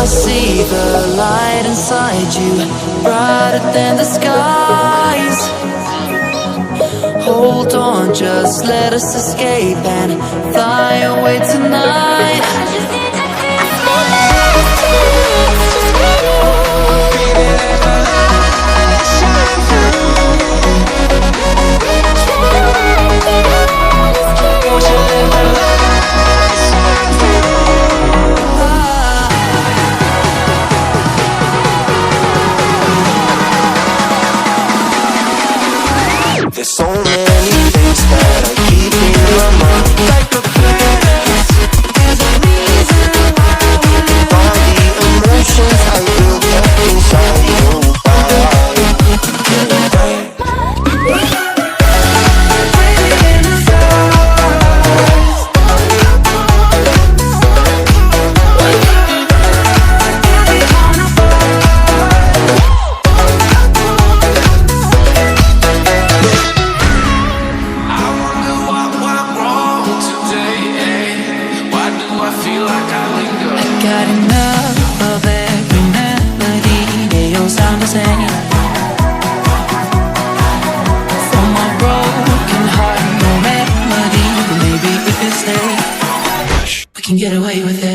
I see the light inside you, brighter than the skies. Hold on, just let us escape and fly away tonight. I just need to feel my last chance, just for you. Baby, let my light shine through. Won't you let my light shine through? There's so many things that I keep in my mind, like the past. There's a reason why we live. All the emotions I built up inside your body. Breathing in the stars. Every corner got enough of every melody. They all sound the same. From my broken heart, no remedy. But maybe if you stay, we can get away with it.